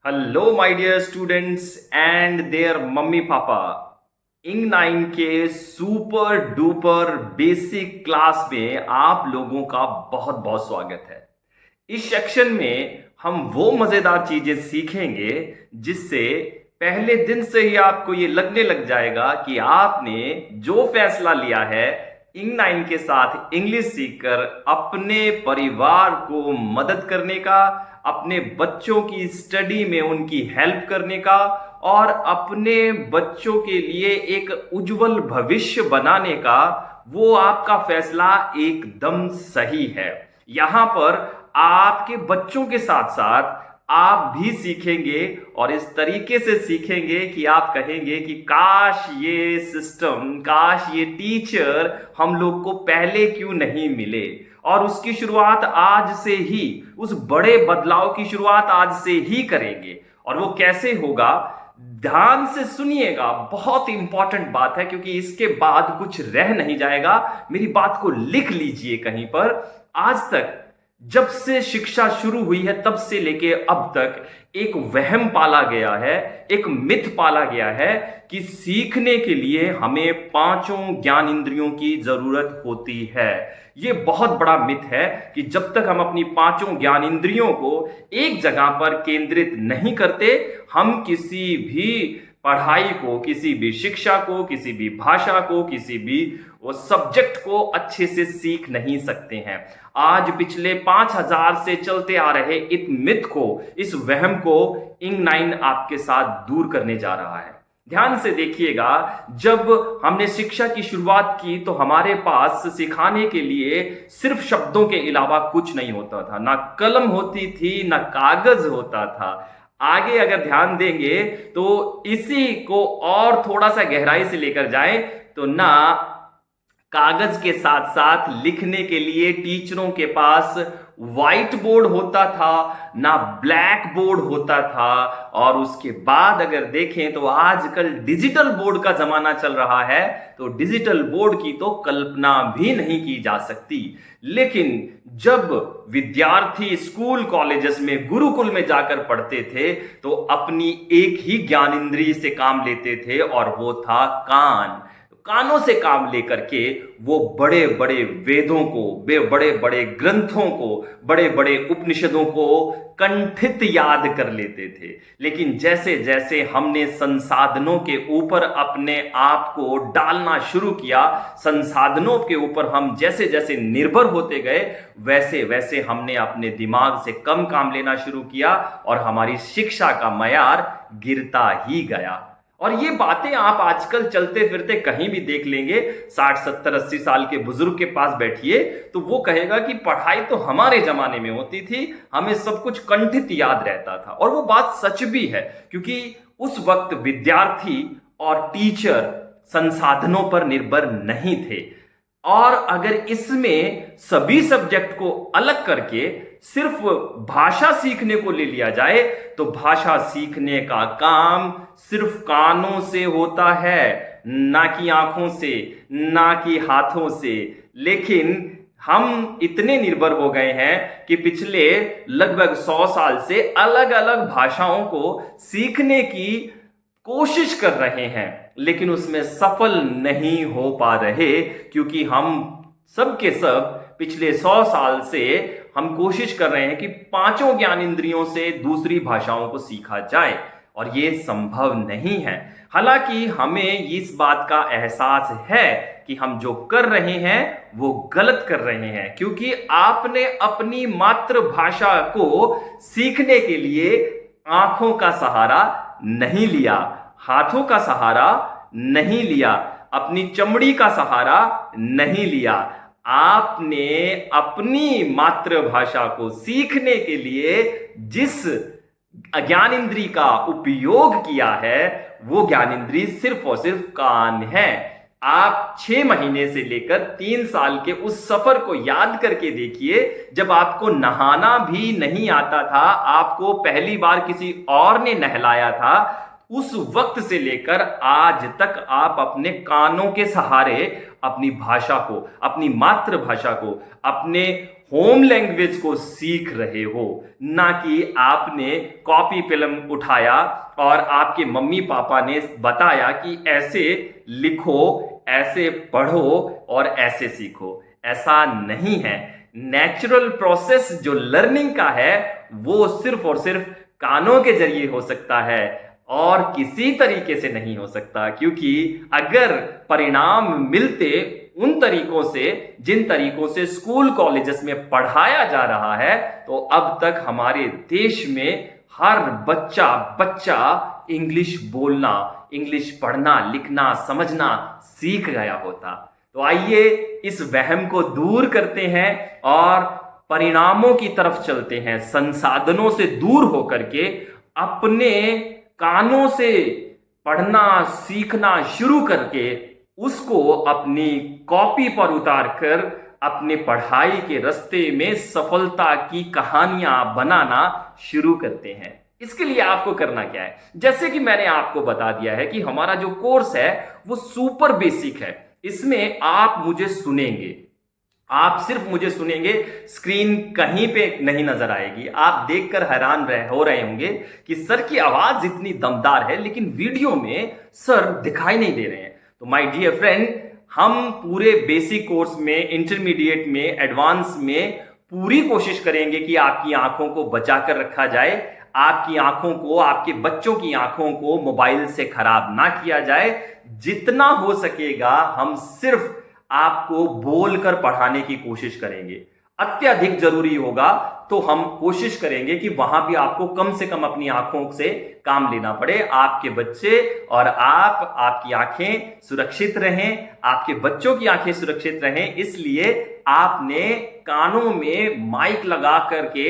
Hello my dear students and their mummy papa. इंग 9 के super duper basic class में आप लोगों का बहुत बहुत स्वागत है। इस सेक्शन में हम वो मजेदार चीजें सीखेंगे जिससे पहले दिन से ही आपको ये लगने लग जाएगा कि आपने जो फैसला लिया है इंग 9 के साथ इंग्लिश सीखकर अपने परिवार को मदद करने का, अपने बच्चों की स्टडी में उनकी हेल्प करने का और अपने बच्चों के लिए एक उज्जवल भविष्य बनाने का, वो आपका फैसला एकदम सही है। यहां पर आपके बच्चों के साथ साथ आप भी सीखेंगे और इस तरीके से सीखेंगे कि आप कहेंगे कि काश ये सिस्टम, काश ये टीचर हम लोग को पहले क्यों नहीं मिले। और उसकी शुरुआत आज से ही, उस बड़े बदलाव की शुरुआत आज से ही करेंगे। और वो कैसे होगा, ध्यान से सुनिएगा, बहुत इंपॉर्टेंट बात है क्योंकि इसके बाद कुछ रह नहीं जाएगा। मेरी बात को लिख लीजिए कहीं पर। आज तक जब से शिक्षा शुरू हुई है तब से लेके अब तक एक वहम पाला गया है, एक मिथ पाला गया है कि सीखने के लिए हमें पांचों ज्ञान इंद्रियों की जरूरत होती है। यह बहुत बड़ा मिथ है कि जब तक हम अपनी पांचों ज्ञान इंद्रियों को एक जगह पर केंद्रित नहीं करते, हम किसी भी पढ़ाई को, किसी भी शिक्षा को, किसी भी भाषा को, किसी भी वो सब्जेक्ट को अच्छे से सीख नहीं सकते हैं। आज पिछले 5000 से चलते आ रहे इस मिथ को, इस वहम को इंग 9 आपके साथ दूर करने जा रहा है। ध्यान से देखिएगा, जब हमने शिक्षा की शुरुआत की तो हमारे पास सिखाने के लिए सिर्फ शब्दों के अलावा कुछ नहीं होता था। ना कलम होती थी, ना कागज होता था। आगे अगर ध्यान देंगे तो इसी को और थोड़ा सा गहराई से लेकर जाएं तो ना कागज के साथ साथ लिखने के लिए टीचरों के पास व्हाइट बोर्ड होता था, ना ब्लैक बोर्ड होता था। और उसके बाद अगर देखें तो आजकल डिजिटल बोर्ड का जमाना चल रहा है, तो डिजिटल बोर्ड की तो कल्पना भी नहीं की जा सकती। लेकिन जब विद्यार्थी स्कूल कॉलेजेस में, गुरुकुल में जाकर पढ़ते थे तो अपनी एक ही ज्ञान इंद्रिय से काम लेते थे और वो था कान। कानों से काम लेकर के वो बड़े बड़े वेदों को, बड़े बड़े ग्रंथों को, बड़े बड़े उपनिषदों को कंठित याद कर लेते थे। लेकिन जैसे जैसे हमने संसाधनों के ऊपर अपने आप को डालना शुरू किया, संसाधनों के ऊपर हम जैसे जैसे निर्भर होते गए, वैसे वैसे हमने अपने दिमाग से कम काम लेना शुरू किया और हमारी शिक्षा का मयार गिरता ही गया। और ये बातें आप आजकल चलते फिरते कहीं भी देख लेंगे। 60 70 80 साल के बुजुर्ग के पास बैठिए तो वो कहेगा कि पढ़ाई तो हमारे जमाने में होती थी, हमें सब कुछ कंठित याद रहता था। और वो बात सच भी है क्योंकि उस वक्त विद्यार्थी और टीचर संसाधनों पर निर्भर नहीं थे। और अगर इसमें सभी सब्जेक्ट को अलग करके सिर्फ भाषा सीखने को ले लिया जाए तो भाषा सीखने का काम सिर्फ कानों से होता है, ना कि आंखों से, ना कि हाथों से। लेकिन हम इतने निर्भर हो गए हैं कि पिछले लगभग 100 साल से अलग अलग भाषाओं को सीखने की कोशिश कर रहे हैं, लेकिन उसमें सफल नहीं हो पा रहे क्योंकि हम सब के सब पिछले 100 साल से हम कोशिश कर रहे हैं कि पांचों ज्ञान इंद्रियों से दूसरी भाषाओं को सीखा जाए और ये संभव नहीं है। हालांकि हमें इस बात का एहसास है कि हम जो कर रहे हैं वो गलत कर रहे हैं, क्योंकि आपने अपनी मातृभाषा को सीखने के लिए आंखों का सहारा नहीं लिया, हाथों का सहारा नहीं लिया, अपनी चमड़ी का सहारा नहीं लिया। आपने अपनी मातृभाषा को सीखने के लिए जिस ज्ञान इंद्रिय का उपयोग किया है वो ज्ञान इंद्रिय सिर्फ और सिर्फ कान है। आप 6 महीने से लेकर 3 साल के उस सफर को याद करके देखिए, जब आपको नहाना भी नहीं आता था, आपको पहली बार किसी और ने नहलाया था, उस वक्त से लेकर आज तक आप अपने कानों के सहारे अपनी भाषा को, अपनी मातृभाषा को, अपने होम लैंग्वेज को सीख रहे हो, ना कि आपने कॉपी कलम उठाया और आपके मम्मी पापा ने बताया कि ऐसे लिखो, ऐसे पढ़ो और ऐसे सीखो। ऐसा नहीं है। नेचुरल प्रोसेस जो लर्निंग का है वो सिर्फ और सिर्फ कानों के जरिए हो सकता है और किसी तरीके से नहीं हो सकता, क्योंकि अगर परिणाम मिलते उन तरीकों से जिन तरीकों से स्कूल कॉलेजेस में पढ़ाया जा रहा है, तो अब तक हमारे देश में हर बच्चा बच्चा इंग्लिश बोलना, इंग्लिश पढ़ना, लिखना, समझना सीख गया होता। तो आइए इस वहम को दूर करते हैं और परिणामों की तरफ चलते हैं, संसाधनों से दूर होकर के अपने कानों से पढ़ना सीखना शुरू करके उसको अपनी कॉपी पर उतार कर अपने पढ़ाई के रास्ते में सफलता की कहानियां बनाना शुरू करते हैं। इसके लिए आपको करना क्या है, जैसे कि मैंने आपको बता दिया है कि हमारा जो कोर्स है वो सुपर बेसिक है। इसमें आप मुझे सुनेंगे, आप सिर्फ मुझे सुनेंगे, स्क्रीन कहीं पे नहीं नजर आएगी। आप देखकर हैरान हो रहे होंगे कि सर की आवाज इतनी दमदार है लेकिन वीडियो में सर दिखाई नहीं दे रहे हैं। तो माय डियर फ्रेंड, हम पूरे बेसिक कोर्स में, इंटरमीडिएट में, एडवांस में पूरी कोशिश करेंगे कि आपकी आंखों को बचाकर रखा जाए, आपकी आंखों को, आपके बच्चों की आंखों को मोबाइल से खराब ना किया जाए। जितना हो सकेगा हम सिर्फ आपको बोलकर पढ़ाने की कोशिश करेंगे। अत्यधिक जरूरी होगा तो हम कोशिश करेंगे कि वहां भी आपको कम से कम अपनी आंखों से काम लेना पड़े। आपके बच्चे और आपकी आंखें सुरक्षित रहें, आपके बच्चों की आंखें सुरक्षित रहें, इसलिए आपने कानों में माइक लगा करके,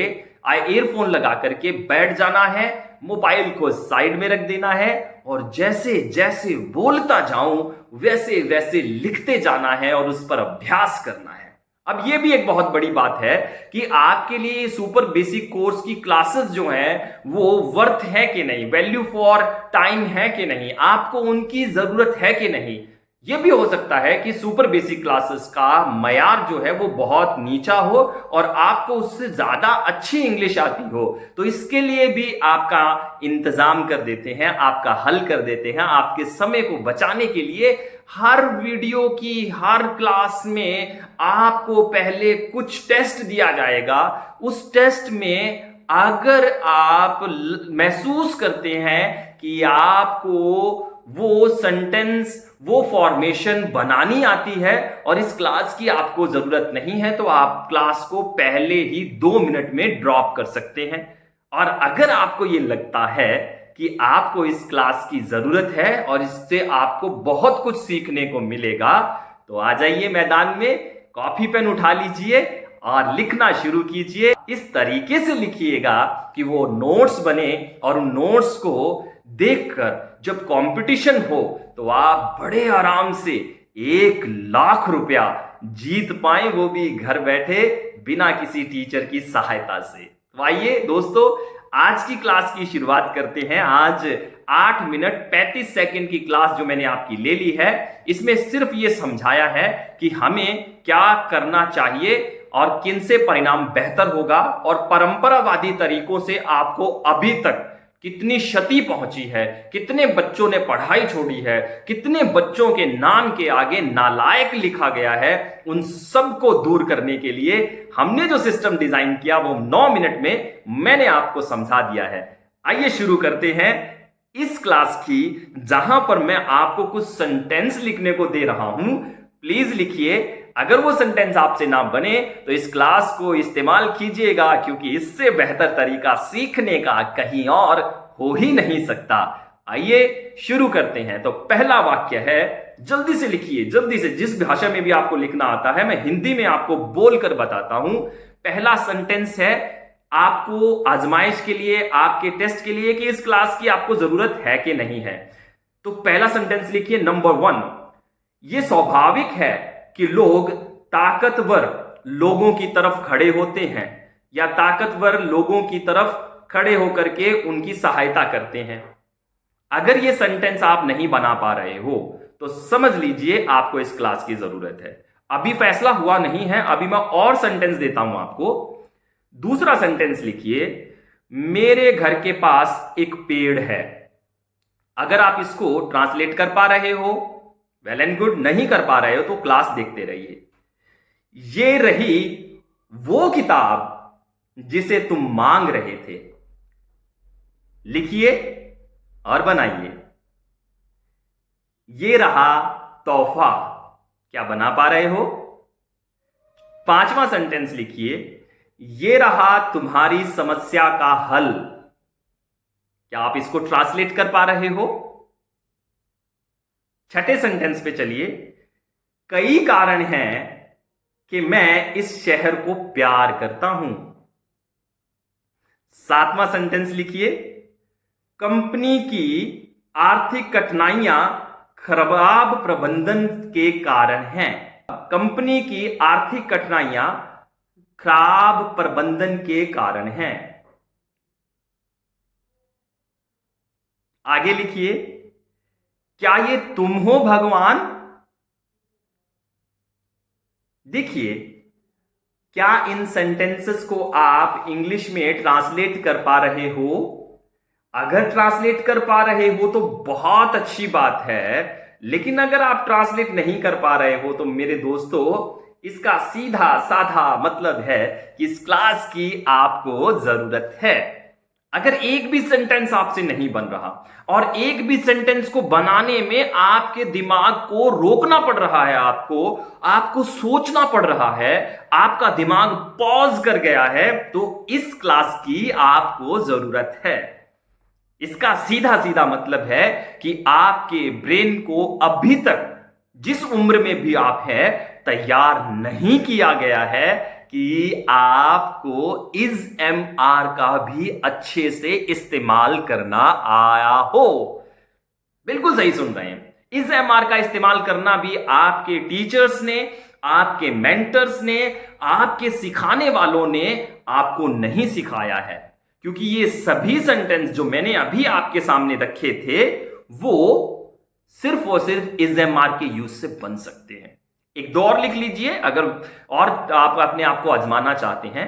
ईयरफोन लगा करके बैठ जाना है, मोबाइल को साइड में रख देना है और जैसे जैसे बोलता जाऊं वैसे वैसे लिखते जाना है और उस पर अभ्यास करना है। अब यह भी एक बहुत बड़ी बात है कि आपके लिए सुपर बेसिक कोर्स की क्लासेस जो हैं वो वर्थ है कि नहीं, वैल्यू फॉर टाइम है कि नहीं, आपको उनकी जरूरत है कि नहीं। यह भी हो सकता है कि सुपर बेसिक क्लासेस का मयार जो है वो बहुत नीचा हो और आपको उससे ज्यादा अच्छी इंग्लिश आती हो, तो इसके लिए भी आपका इंतजाम कर देते हैं, आपका हल कर देते हैं। आपके समय को बचाने के लिए हर वीडियो की हर क्लास में आपको पहले कुछ टेस्ट दिया जाएगा। उस टेस्ट में अगर आप महसूस करते हैं कि आपको वो सेंटेंस, वो फॉर्मेशन बनानी आती है और इस क्लास की आपको जरूरत नहीं है, तो आप क्लास को पहले ही 2 मिनट में ड्रॉप कर सकते हैं। और अगर आपको ये लगता है कि आपको इस क्लास की जरूरत है और इससे आपको बहुत कुछ सीखने को मिलेगा, तो आ जाइए मैदान में, कॉपी पेन उठा लीजिए और लिखना शुरू कीजिए। इस तरीके से लिखिएगा कि वो नोट्स बने और उन नोट्स को देखकर जब कंपटीशन हो तो आप बड़े आराम से 1 लाख रुपया जीत पाए, वो भी घर बैठे बिना किसी टीचर की सहायता से। तो आइए दोस्तों, आज की क्लास की शुरुआत करते हैं। आज 8 मिनट 35 सेकंड की क्लास जो मैंने आपकी ले ली है, इसमें सिर्फ ये समझाया है कि हमें क्या करना चाहिए और किन से परिणाम बेहतर होगा और परंपरावादी तरीकों से आपको अभी तक कितनी क्षति पहुंची है, कितने बच्चों ने पढ़ाई छोड़ी है, कितने बच्चों के नाम के आगे नालायक लिखा गया है, उन सब को दूर करने के लिए हमने जो सिस्टम डिजाइन किया वो 9 मिनट में मैंने आपको समझा दिया है। आइए शुरू करते हैं इस क्लास की, जहां पर मैं आपको कुछ सेंटेंस लिखने को दे रहा हूं। प्लीज लिखिए। अगर वो सेंटेंस आपसे ना बने तो इस क्लास को इस्तेमाल कीजिएगा, क्योंकि इससे बेहतर तरीका सीखने का कहीं और हो ही नहीं सकता। आइए शुरू करते हैं। तो पहला वाक्य है, जल्दी से लिखिए, जल्दी से, जिस भाषा में भी आपको लिखना आता है, मैं हिंदी में आपको बोलकर बताता हूं। पहला सेंटेंस है आपको आजमाइश के लिए, आपके टेस्ट के लिए कि इस क्लास की आपको जरूरत है कि नहीं है। तो पहला सेंटेंस लिखिए, नंबर 1, यह स्वाभाविक है कि लोग ताकतवर लोगों की तरफ खड़े होते हैं या ताकतवर लोगों की तरफ खड़े होकर के उनकी सहायता करते हैं। अगर यह सेंटेंस आप नहीं बना पा रहे हो तो समझ लीजिए आपको इस क्लास की जरूरत है। अभी फैसला हुआ नहीं है, अभी मैं और सेंटेंस देता हूं आपको। दूसरा सेंटेंस लिखिए, मेरे घर के पास एक पेड़ है। अगर आप इसको ट्रांसलेट कर पा रहे हो, वेल एंड गुड। नहीं कर पा रहे हो तो क्लास देखते रहिए। ये रही वो किताब जिसे तुम मांग रहे थे। लिखिए और बनाइए। ये रहा तोहफा। क्या बना पा रहे हो? पांचवा सेंटेंस लिखिए, ये रहा तुम्हारी समस्या का हल। क्या आप इसको ट्रांसलेट कर पा रहे हो? छठे सेंटेंस पे चलिए, कई कारण हैं कि मैं इस शहर को प्यार करता हूं। सातवां सेंटेंस लिखिए, कंपनी की आर्थिक कठिनाइयां खराब प्रबंधन के कारण हैं। कंपनी की आर्थिक कठिनाइयां खराब प्रबंधन के कारण हैं। आगे लिखिए, क्या ये तुम हो भगवान? देखिए, क्या इन सेंटेंसेस को आप इंग्लिश में ट्रांसलेट कर पा रहे हो? अगर ट्रांसलेट कर पा रहे हो तो बहुत अच्छी बात है, लेकिन अगर आप ट्रांसलेट नहीं कर पा रहे हो तो मेरे दोस्तों, इसका सीधा साधा मतलब है कि इस क्लास की आपको जरूरत है। अगर एक भी सेंटेंस आपसे नहीं बन रहा और एक भी सेंटेंस को बनाने में आपके दिमाग को रोकना पड़ रहा है, आपको सोचना पड़ रहा है, आपका दिमाग पॉज कर गया है, तो इस क्लास की आपको जरूरत है। इसका सीधा सीधा मतलब है कि आपके ब्रेन को अभी तक, जिस उम्र में भी आप हैं, तैयार नहीं किया गया है कि आपको इस एमआर का भी अच्छे से इस्तेमाल करना आया हो। बिल्कुल सही सुन रहे हैं। इस एमआर का इस्तेमाल करना भी आपके टीचर्स ने, आपके मेंटर्स ने, आपके सिखाने वालों ने आपको नहीं सिखाया है। क्योंकि ये सभी सेंटेंस जो मैंने अभी आपके सामने रखे थे, वो सिर्फ और सिर्फ इस एमआर के यूज से बन सकते हैं। एक दो और लिख लीजिए, अगर और आप अपने आप को आजमाना चाहते हैं।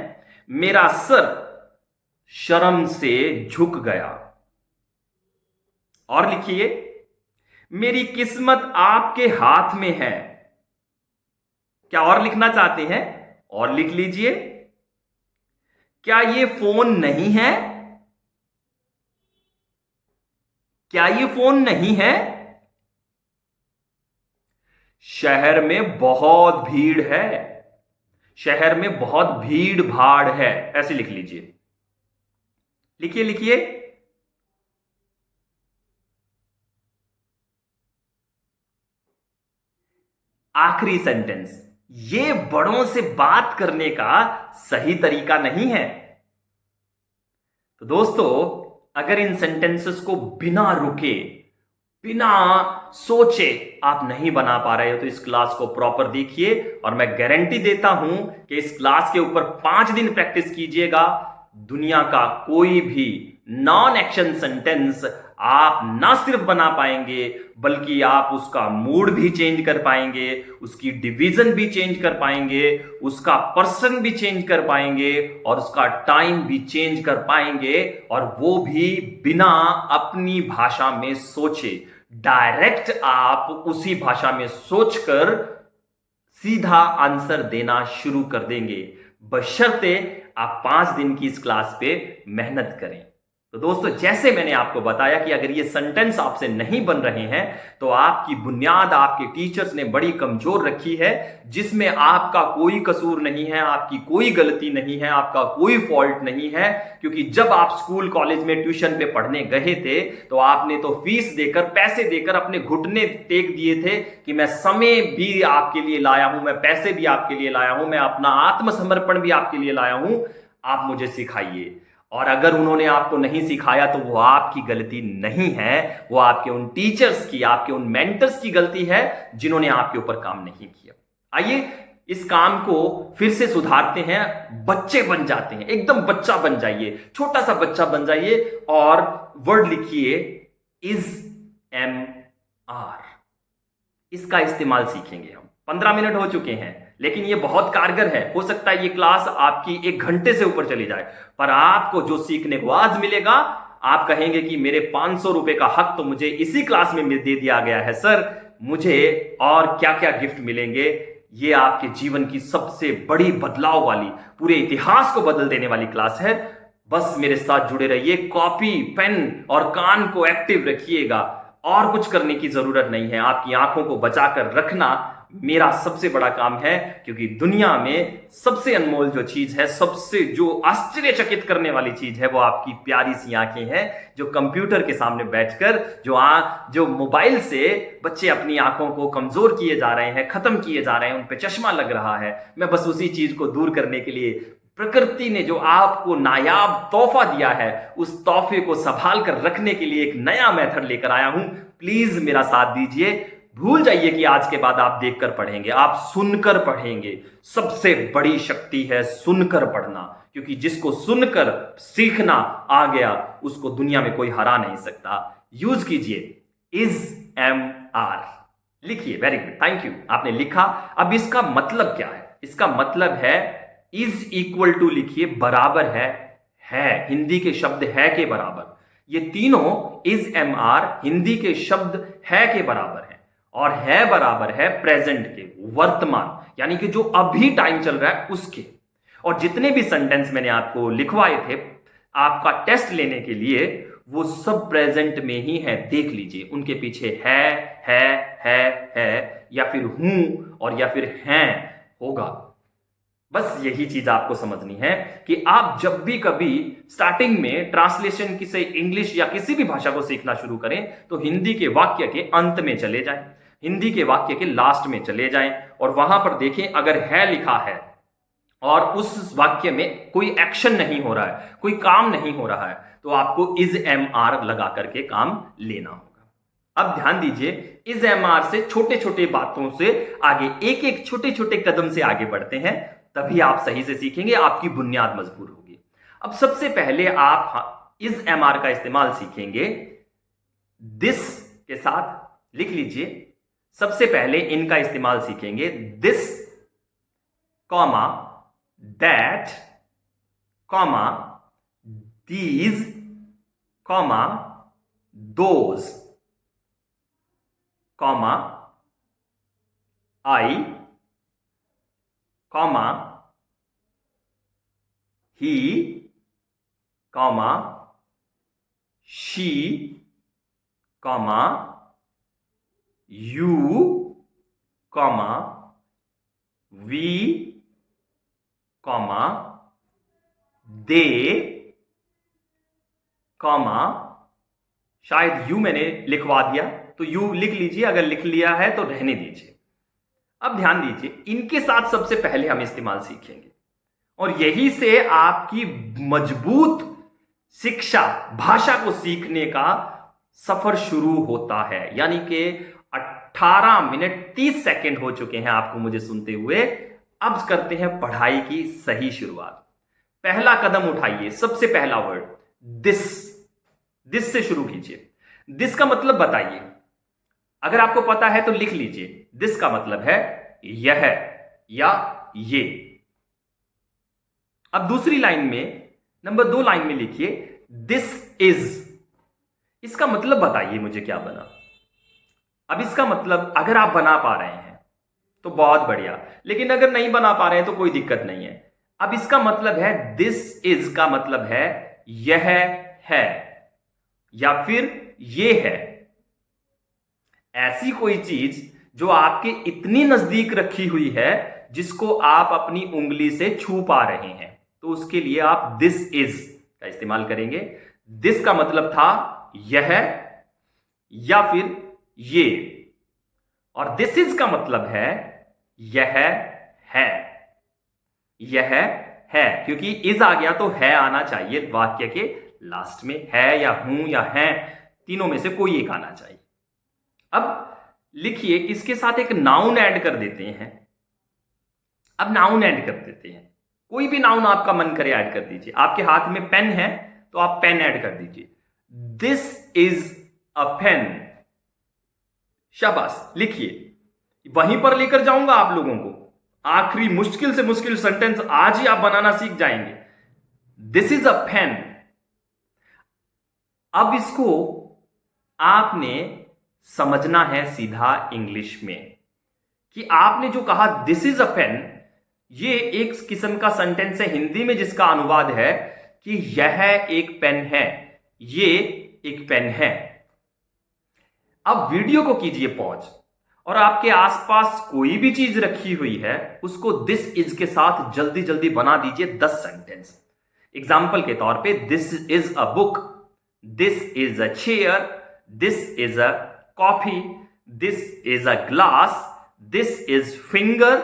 मेरा सर शर्म से झुक गया। और लिखिए, मेरी किस्मत आपके हाथ में है। क्या और लिखना चाहते हैं? और लिख लीजिए, क्या ये फोन नहीं है? क्या ये फोन नहीं है? शहर में बहुत भीड़ है। शहर में बहुत भीड़ भाड़ है। ऐसे लिख लीजिए। लिखिए लिखिए। आखिरी सेंटेंस, ये बड़ों से बात करने का सही तरीका नहीं है। तो दोस्तों, अगर इन सेंटेंसेस को बिना रुके, बिना सोचे आप नहीं बना पा रहे हो तो इस क्लास को प्रॉपर देखिए, और मैं गारंटी देता हूं कि इस क्लास के ऊपर 5 दिन प्रैक्टिस कीजिएगा, दुनिया का कोई भी नॉन एक्शन सेंटेंस आप ना सिर्फ बना पाएंगे, बल्कि आप उसका मूड भी चेंज कर पाएंगे, उसकी डिवीजन भी चेंज कर पाएंगे, उसका पर्सन भी चेंज कर पाएंगे, और उसका टाइम भी चेंज कर पाएंगे, और वो भी बिना अपनी भाषा में सोचे। डायरेक्ट आप उसी भाषा में सोचकर सीधा आंसर देना शुरू कर देंगे, बशर्ते आप 5 दिन की इस क्लास पे मेहनत करें। तो दोस्तों, जैसे मैंने आपको बताया कि अगर ये सेंटेंस आपसे नहीं बन रहे हैं तो आपकी बुनियाद आपके टीचर्स ने बड़ी कमजोर रखी है, जिसमें आपका कोई कसूर नहीं है, आपकी कोई गलती नहीं है, आपका कोई फॉल्ट नहीं है। क्योंकि जब आप स्कूल कॉलेज में ट्यूशन पे पढ़ने गए थे तो आपने तो फीस देकर, पैसे देकर अपने घुटने टेक दिए थे कि मैं समय भी आपके लिए लाया हूं, मैं पैसे भी आपके लिए लाया हूं, मैं अपना आत्मसमर्पण भी आपके लिए लाया हूं, आप मुझे सिखाइए। और अगर उन्होंने आपको नहीं सिखाया तो वो आपकी गलती नहीं है, वो आपके उन टीचर्स की, आपके उन मेंटर्स की गलती है जिन्होंने आपके ऊपर काम नहीं किया। आइए इस काम को फिर से सुधारते हैं, बच्चे बन जाते हैं, एकदम बच्चा बन जाइए, छोटा सा बच्चा बन जाइए, और वर्ड लिखिए इज एम आर। इसका इस्तेमाल सीखेंगे हम। 15 मिनट हो चुके हैं, लेकिन ये बहुत कारगर है। हो सकता है ये क्लास आपकी 1 घंटे से ऊपर चली जाए, पर आपको जो सीखने को आज मिलेगा, आप कहेंगे कि मेरे 500 रुपए का हक तो मुझे इसी क्लास में दे दिया गया है सर, मुझे और क्या क्या गिफ्ट मिलेंगे। ये आपके जीवन की सबसे बड़ी बदलाव वाली, पूरे इतिहास को बदल देने वाली क्लास है। बस मेरे साथ जुड़े रहिए, कॉपी पेन और कान को एक्टिव रखिएगा, और कुछ करने की जरूरत नहीं है। आपकी आंखों को बचाकर रखना मेरा सबसे बड़ा काम है, क्योंकि दुनिया में सबसे अनमोल जो चीज है, सबसे जो आश्चर्यचकित करने वाली चीज है, वो आपकी प्यारी सी आंखें हैं, जो कंप्यूटर के सामने बैठकर जो मोबाइल से बच्चे अपनी आंखों को कमजोर किए जा रहे हैं, खत्म किए जा रहे हैं, उन पे चश्मा लग रहा है। मैं बस उसी चीज को दूर करने के लिए, प्रकृति ने जो आपको नायाब तोहफा दिया है, उस तोहफे को संभाल कर रखने के लिए एक नया मेथड लेकर आया हूं। प्लीज मेरा साथ दीजिए। भूल जाइए कि आज के बाद आप देखकर पढ़ेंगे, आप सुनकर पढ़ेंगे। सबसे बड़ी शक्ति है सुनकर पढ़ना, क्योंकि जिसको सुनकर सीखना आ गया, उसको दुनिया में कोई हरा नहीं सकता। यूज कीजिए इज एम आर, लिखिए। वेरी गुड, थैंक यू, आपने लिखा। अब इसका मतलब क्या है? इसका मतलब है इज इक्वल टू, लिखिए, बराबर है हिंदी के शब्द है के बराबर। ये तीनों इज एम आर हिंदी के शब्द है के बराबर है, और है बराबर है प्रेजेंट के, वर्तमान, यानी कि जो अभी टाइम चल रहा है उसके। और जितने भी सेंटेंस मैंने आपको लिखवाए थे आपका टेस्ट लेने के लिए, वो सब प्रेजेंट में ही है। देख लीजिए, उनके पीछे है या फिर हूं और या फिर हैं होगा। बस यही चीज आपको समझनी है कि आप जब भी कभी स्टार्टिंग में ट्रांसलेशन की से इंग्लिश या किसी भी भाषा को सीखना शुरू करें, तो हिंदी के वाक्य के अंत में चले जाएं, हिंदी के वाक्य के लास्ट में चले जाएं, और वहां पर देखें अगर है लिखा है और उस वाक्य में कोई एक्शन नहीं हो रहा है, कोई काम नहीं हो रहा है, तो आपको इज एम आर लगा करके काम लेना होगा। अब ध्यान दीजिए, इज एम आर से छोटे छोटे बातों से आगे, एक एक छोटे छोटे कदम से आगे बढ़ते हैं, तभी आप सही से सीखेंगे, आपकी बुनियाद मजबूत होगी। अब सबसे पहले आप इज एम आर का इस्तेमाल सीखेंगे दिस के साथ। लिख लीजिए, सबसे पहले इनका इस्तेमाल सीखेंगे, this comma that comma these comma those comma I comma he comma she comma you comma we comma they comma, शायद यू मैंने लिखवा दिया तो यू लिख लीजिए, अगर लिख लिया है तो रहने दीजिए। अब ध्यान दीजिए, इनके साथ सबसे पहले हम इस्तेमाल सीखेंगे, और यही से आपकी मजबूत शिक्षा, भाषा को सीखने का सफर शुरू होता है। यानी कि 18 मिनट 30 सेकंड हो चुके हैं आपको मुझे सुनते हुए। अब करते हैं पढ़ाई की सही शुरुआत। पहला कदम उठाइए, सबसे पहला वर्ड दिस, दिस से शुरू कीजिए। दिस का मतलब बताइए, अगर आपको पता है तो लिख लीजिए। दिस का मतलब है यह या ये। अब दूसरी लाइन में, नंबर 2 लाइन में लिखिए दिस इज। इसका मतलब बताइए मुझे क्या बना। अब इसका मतलब अगर आप बना पा रहे हैं तो बहुत बढ़िया, लेकिन अगर नहीं बना पा रहे हैं तो कोई दिक्कत नहीं है। अब इसका मतलब है दिस इज का मतलब है यह है या फिर ये है। ऐसी कोई चीज जो आपके इतनी नजदीक रखी हुई है जिसको आप अपनी उंगली से छू पा रहे हैं, तो उसके लिए आप दिस इज का इस्तेमाल करेंगे। दिस का मतलब था यह या फिर ये, और दिस इज का मतलब है यह है। यह है, क्योंकि इज आ गया तो है आना चाहिए वाक्य के लास्ट में। है या हूं या है, तीनों में से कोई एक आना चाहिए। अब लिखिए, इसके साथ एक नाउन ऐड कर देते हैं। अब नाउन ऐड कर देते हैं, कोई भी नाउन आपका मन करे ऐड कर दीजिए। आपके हाथ में पेन है तो आप पेन ऐड कर दीजिए। This is a pen. शाबाश, लिखिए वहीं पर लेकर जाऊंगा आप लोगों को। आखिरी मुश्किल से मुश्किल सेंटेंस आज ही आप बनाना सीख जाएंगे। This is a pen. अब इसको आपने समझना है सीधा इंग्लिश में कि आपने जो कहा दिस इज अ पेन, ये एक किस्म का सेंटेंस है हिंदी में जिसका अनुवाद है कि यह एक पेन है, ये एक पेन है। अब वीडियो को कीजिए पॉज और आपके आसपास कोई भी चीज रखी हुई है उसको दिस इज के साथ जल्दी जल्दी बना दीजिए 10 सेंटेंस। एग्जाम्पल के तौर पे this is a book, this is a chair, this is a coffee, this is a glass, this is finger,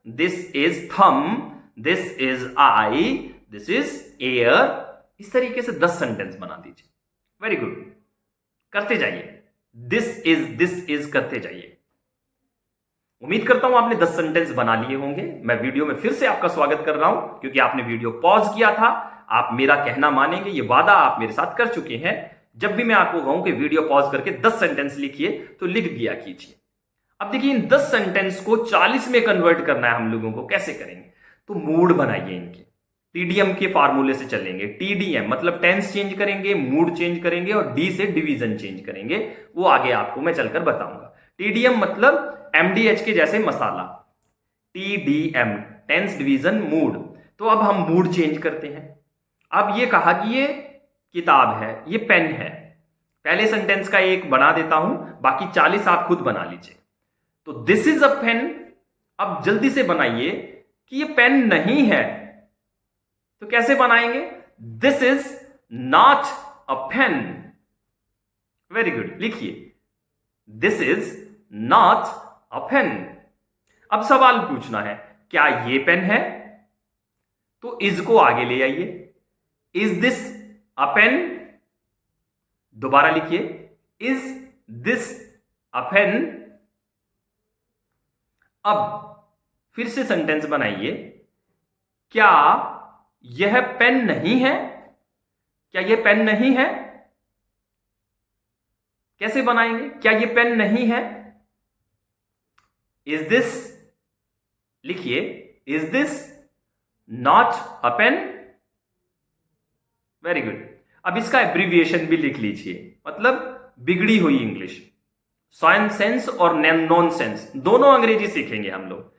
this is thumb, this is eye, this is air. इस तरीके से 10 सेंटेंस बना दीजिए। Very good, करते जाइए। This is करते जाइए। उम्मीद करता हूं आपने 10 सेंटेंस बना लिए होंगे। मैं वीडियो में फिर से आपका स्वागत कर रहा हूं क्योंकि आपने वीडियो पॉज किया था। आप मेरा कहना मानेंगे, ये वादा आप मेरे साथ कर चुके हैं। जब भी मैं आपको कहूं कि वीडियो पॉज करके 10 सेंटेंस लिखिए तो लिख दिया कीजिए। अब देखिए, इन 10 सेंटेंस को 40 में कन्वर्ट करना है हम लोगों को। कैसे करेंगे? तो मूड बनाइए इनके। टीडीएम के फार्मूले से चलेंगे। टीडीएम मतलब टेंस चेंज करेंगे, मूड चेंज करेंगे और डी से डिवीजन चेंज करेंगे। वो आगे आपको मैं चलकर बताऊंगा। टीडीएम मतलब एमडीएच के जैसे मसाला। TDM tense division mood. तो अब हम मूड चेंज करते हैं। अब ये कहा कि ये किताब है, ये पेन है। पहले सेंटेंस का एक बना देता हूं, बाकी 40 आप खुद बना लीजिए। तो दिस इज अ पेन। अब जल्दी से बनाइए कि ये पेन नहीं है। तो कैसे बनाएंगे? This is not a pen. Very good, लिखिए this is not a pen. अब सवाल पूछना है, क्या ये पेन है? तो इज को आगे ले आइए। Is this a pen? दोबारा लिखिए, इज दिस अ पेन। अब फिर से सेंटेंस बनाइए, क्या यह पेन नहीं है? क्या यह पेन नहीं है? कैसे बनाएंगे? क्या यह पेन नहीं है? इज दिस, लिखिए is this not a pen. Very good. अब इसका एब्रीविएशन भी लिख लीजिए, मतलब बिगड़ी हुई इंग्लिश। सेंस और नॉन सेंस दोनों अंग्रेजी सीखेंगे हम लोग।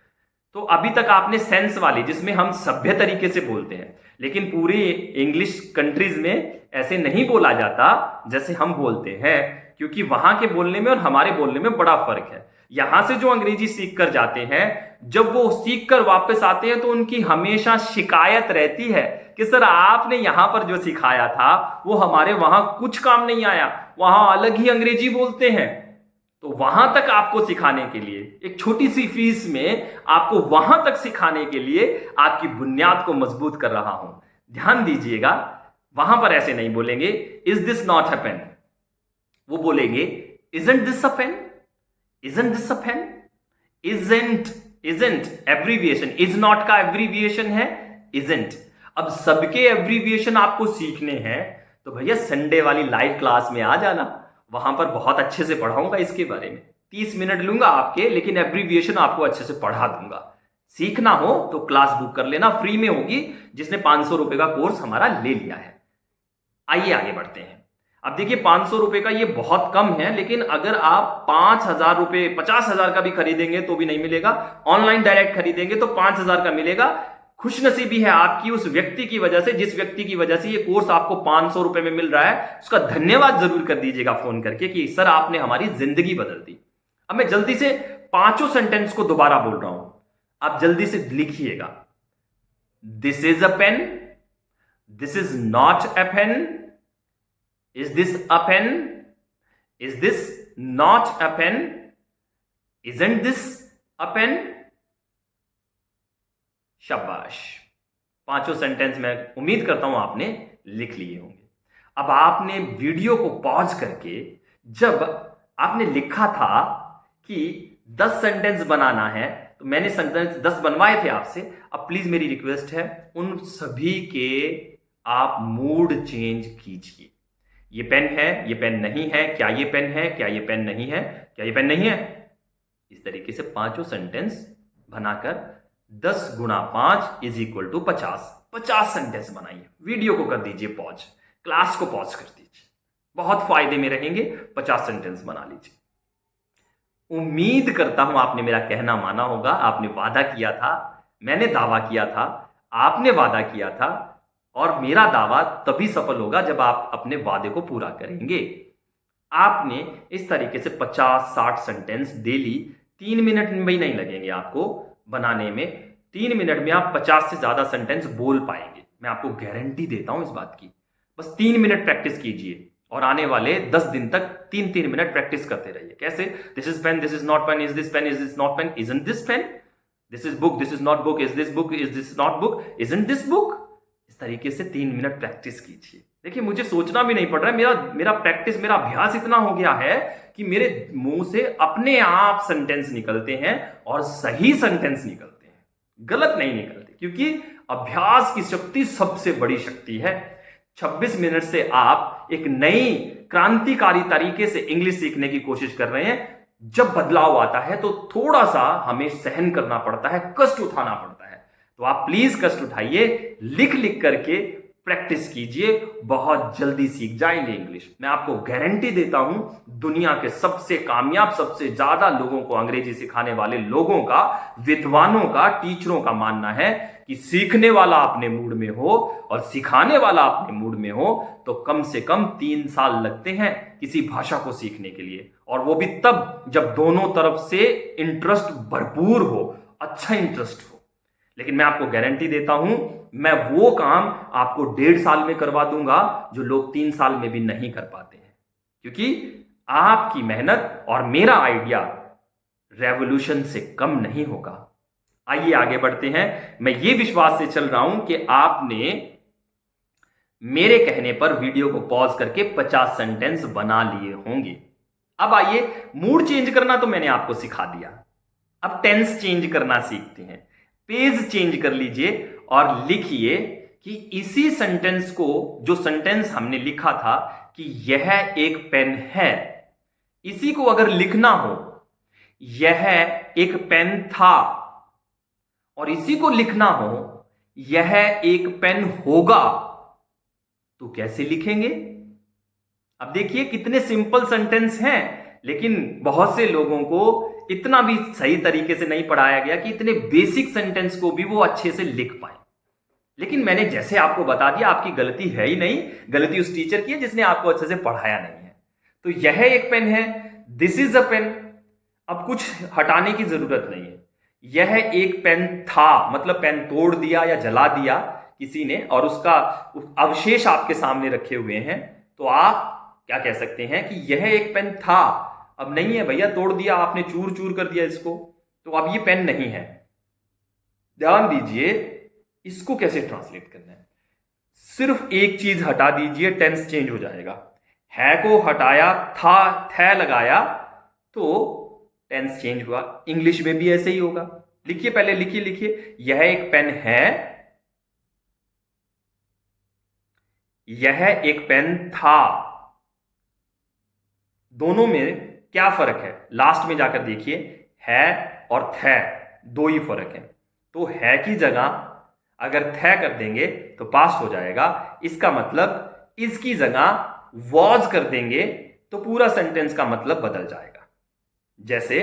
तो अभी तक आपने सेंस वाली, जिसमें हम सभ्य तरीके से बोलते हैं, लेकिन पूरी इंग्लिश कंट्रीज में ऐसे नहीं बोला जाता जैसे हम बोलते हैं, क्योंकि वहां के बोलने में और हमारे बोलने में बड़ा फर्क है। यहां से जो अंग्रेजी सीख कर जाते हैं, जब वो सीख कर वापस आते हैं तो उनकी हमेशा शिकायत रहती है कि सर आपने यहां पर जो सिखाया था वो हमारे वहां कुछ काम नहीं आया, वहां अलग ही अंग्रेजी बोलते हैं। तो वहां तक आपको सिखाने के लिए एक छोटी सी फीस में आपको वहां तक सिखाने के लिए आपकी बुनियाद को मजबूत कर रहा हूं। ध्यान दीजिएगा, वहां पर ऐसे नहीं बोलेंगे is this not a pen, वो बोलेंगे isn't this a pen, isn't this a pen. Isn't, isn't abbreviation, is not का एब्रीविएशन है इजंट। अब सबके एब्रीविएशन आपको सीखने हैं तो भैया संडे वाली लाइव क्लास में आ जाना, वहां पर बहुत अच्छे से पढ़ाऊंगा इसके बारे में। 30 मिनट लूंगा आपके, लेकिन एब्रीविएशन आपको अच्छे से पढ़ा दूंगा। सीखना हो तो क्लास बुक कर लेना, फ्री में होगी, जिसने 500 रुपए का कोर्स हमारा ले लिया है। आइए आगे बढ़ते हैं। अब देखिए 500 रुपए का ये बहुत कम है, लेकिन अगर आप 5,000 रुपए 50,000 का भी खरीदेंगे तो भी नहीं मिलेगा। ऑनलाइन डायरेक्ट खरीदेंगे तो 5,000 का मिलेगा। खुशनसीबी है आपकी उस व्यक्ति की वजह से, जिस व्यक्ति की वजह से ये कोर्स आपको 500 रुपए में मिल रहा है। उसका धन्यवाद जरूर कर दीजिएगा फोन करके कि सर आपने हमारी जिंदगी बदल दी। अब मैं जल्दी से पांचों सेंटेंस को दोबारा बोल रहा हूं, आप जल्दी से लिखिएगा। This is a pen, this is not a pen, is this a pen, is this not a pen, isn't this a pen. शाबाश, पांचों सेंटेंस मैं उम्मीद करता हूं आपने लिख लिए होंगे। अब आपने वीडियो को पॉज करके, जब आपने लिखा था कि 10 सेंटेंस बनाना है, तो मैंने सेंटेंस 10 बनवाए थे आपसे। अब प्लीज मेरी रिक्वेस्ट है, उन सभी के आप मूड चेंज कीजिए। ये पेन है, ये पेन नहीं है, क्या ये पेन है, क्या ये पेन नहीं है, क्या ये पेन नहीं है? इस तरीके से पांचों सेंटेंस बनाकर 10 गुणा 5 इज इक्वल टू 50। 50 सेंटेंस बनाइए। वीडियो को कर दीजिए पॉज, क्लास को पॉज कर दीजिए, बहुत फायदे में रहेंगे। 50 सेंटेंस बना लीजिए। उम्मीद करता हूं आपने मेरा कहना माना होगा। आपने वादा किया था, मैंने दावा किया था, आपने वादा किया था, और मेरा दावा तभी सफल होगा जब आप अपने वादे को पूरा करेंगे। आपने इस तरीके से 50-60 सेंटेंस डेली 3 मिनट भी नहीं लगेंगे आपको बनाने में। 3 मिनट में आप 50 से ज्यादा सेंटेंस बोल पाएंगे, मैं आपको गारंटी देता हूं इस बात की। बस 3 मिनट प्रैक्टिस कीजिए और आने वाले 10 दिन तक 3-3 मिनट प्रैक्टिस करते रहिए। कैसे? This is pen, this is not pen, is this pen, is this not pen, isn't this pen, this is book, this is not book, is this book, is this not book, isn't this book. इस तरीके से 3 minute practice कीजिए। देखिए, मुझे सोचना भी नहीं पड़ रहा है, मेरा प्रैक्टिस, मेरा अभ्यास इतना हो गया है कि मेरे मुंह से अपने आप सेंटेंस निकलते हैं और सही सेंटेंस निकलते हैं, गलत नहीं निकलते, क्योंकि अभ्यास की शक्ति सबसे बड़ी शक्ति है। 26 मिनट से आप एक नई क्रांतिकारी तरीके से इंग्लिश सीखने की कोशिश कर रहे हैं। जब बदलाव आता है तो थोड़ा सा हमें सहन करना पड़ता है, कष्ट उठाना पड़ता है। तो आप प्लीज कष्ट उठाइए, लिख लिख करके प्रैक्टिस कीजिए, बहुत जल्दी सीख जाएंगे इंग्लिश। मैं आपको गारंटी देता हूं, दुनिया के सबसे कामयाब, सबसे ज्यादा लोगों को अंग्रेजी सिखाने वाले लोगों का, विद्वानों का, टीचरों का मानना है कि सीखने वाला अपने मूड में हो और सिखाने वाला अपने मूड में हो तो कम से कम 3 साल लगते हैं किसी भाषा को सीखने के लिए, और वो भी तब जब दोनों तरफ से इंटरेस्ट भरपूर हो, अच्छा इंटरेस्ट हो। लेकिन मैं आपको गारंटी देता हूं, मैं वो काम आपको 1.5 साल में करवा दूंगा जो लोग 3 साल में भी नहीं कर पाते हैं, क्योंकि आपकी मेहनत और मेरा आइडिया रेवोल्यूशन से कम नहीं होगा। आइए आगे बढ़ते हैं। मैं ये विश्वास से चल रहा हूं कि आपने मेरे कहने पर वीडियो को पॉज करके 50 सेंटेंस बना लिए होंगे। अब आइए, मूड चेंज करना तो मैंने आपको सिखा दिया, अब टेंस चेंज करना सीखते हैं। पेज चेंज कर लीजिए और लिखिए कि इसी सेंटेंस को, जो सेंटेंस हमने लिखा था कि यह एक पेन है, इसी को अगर लिखना हो यह एक पेन था, और इसी को लिखना हो यह एक पेन होगा, तो कैसे लिखेंगे? अब देखिए कितने सिंपल सेंटेंस हैं, लेकिन बहुत से लोगों को इतना भी सही तरीके से नहीं पढ़ाया गया कि इतने बेसिक सेंटेंस को भी वो अच्छे से लिख पाए। लेकिन मैंने जैसे आपको बता दिया, आपकी गलती है ही नहीं, गलती उस टीचर की है जिसने आपको अच्छे से पढ़ाया नहीं है। तो यह एक पेन है, दिस इज अ पेन। अब कुछ हटाने की जरूरत नहीं है। यह एक पेन था, मतलब पेन तोड़ दिया या जला दिया किसी ने और उसका अवशेष आपके सामने रखे हुए हैं, तो आप क्या कह सकते हैं कि यह एक पेन था। अब नहीं है भैया, तोड़ दिया आपने, चूर चूर कर दिया इसको, तो अब ये पेन नहीं है। ध्यान दीजिए, इसको कैसे ट्रांसलेट करना है। सिर्फ एक चीज हटा दीजिए, टेंस चेंज हो जाएगा। है को हटाया, था थे लगाया, तो टेंस चेंज हुआ। इंग्लिश में भी ऐसे ही होगा। लिखिए, पहले लिखिए, लिखिए, यह एक पेन है, यह एक पेन था। दोनों में क्या फर्क है? लास्ट में जाकर देखिए, है और थे दो ही फर्क है। तो है की जगह अगर थे कर देंगे तो पास्ट हो जाएगा। इसका मतलब इसकी जगह वॉज कर देंगे तो पूरा सेंटेंस का मतलब बदल जाएगा। जैसे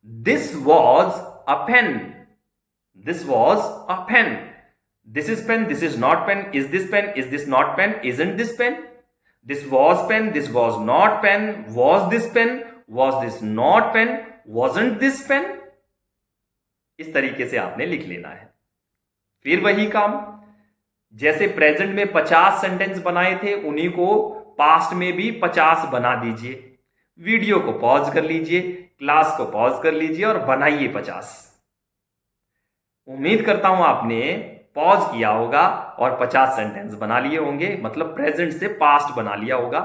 this was a pen, this was a pen, this is pen, this is not pen, is this pen, is this not pen, isn't this pen, this was pen, this was not pen, was this pen, was this not pen, wasn't this pen. इस तरीके से आपने लिख लेना है। फिर वही काम, जैसे प्रेजेंट में 50 सेंटेंस बनाए थे, उन्हीं को पास्ट में भी 50 बना दीजिए। वीडियो को पॉज कर लीजिए, क्लास को पॉज कर लीजिए और बनाइए 50। उम्मीद करता हूं आपने पॉज किया होगा और 50 सेंटेंस बना लिए होंगे, मतलब प्रेजेंट से पास्ट बना लिया होगा।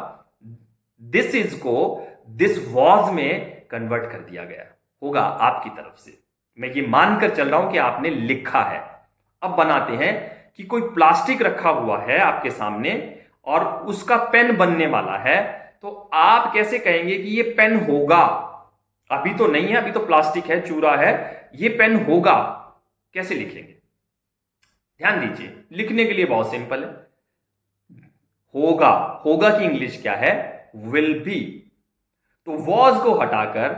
दिस इज को दिस वॉज में कन्वर्ट कर दिया गया होगा आपकी तरफ से। मैं ये मानकर चल रहा हूं कि आपने लिखा है। अब बनाते हैं कि कोई प्लास्टिक रखा हुआ है आपके सामने और उसका पेन बनने वाला है, तो आप कैसे कहेंगे कि ये पेन होगा? अभी तो नहीं है, अभी तो प्लास्टिक है, चूरा है। ये पेन होगा, कैसे लिखेंगे? ध्यान दीजिए, लिखने के लिए बहुत सिंपल है। होगा, होगा की इंग्लिश क्या है? Will be. तो वॉज को हटाकर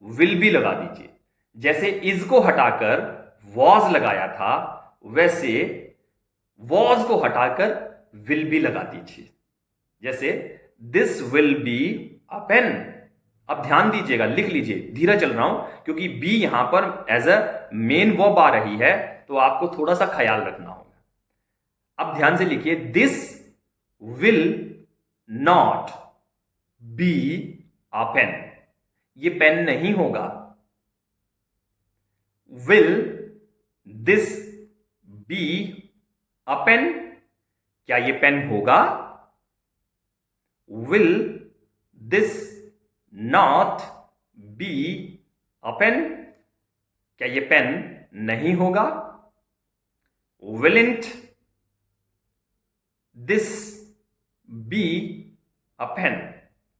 विल बी लगा दीजिए। जैसे इज को हटाकर वॉज लगाया था, वैसे वॉज को हटाकर विल बी लगा दीजिए। जैसे this will be a pen. अब ध्यान दीजिएगा, लिख लीजिए, धीरे चल रहा हूं क्योंकि बी यहां पर एज अ मेन वर्ब आ रही है, तो आपको थोड़ा सा ख्याल रखना होगा। अब ध्यान से लिखिए, this will not be a pen. ये पेन नहीं होगा। Will this be a pen? क्या ये पेन होगा? Will this not be a pen? क्या ये पेन नहीं होगा? Willn't this be a pen?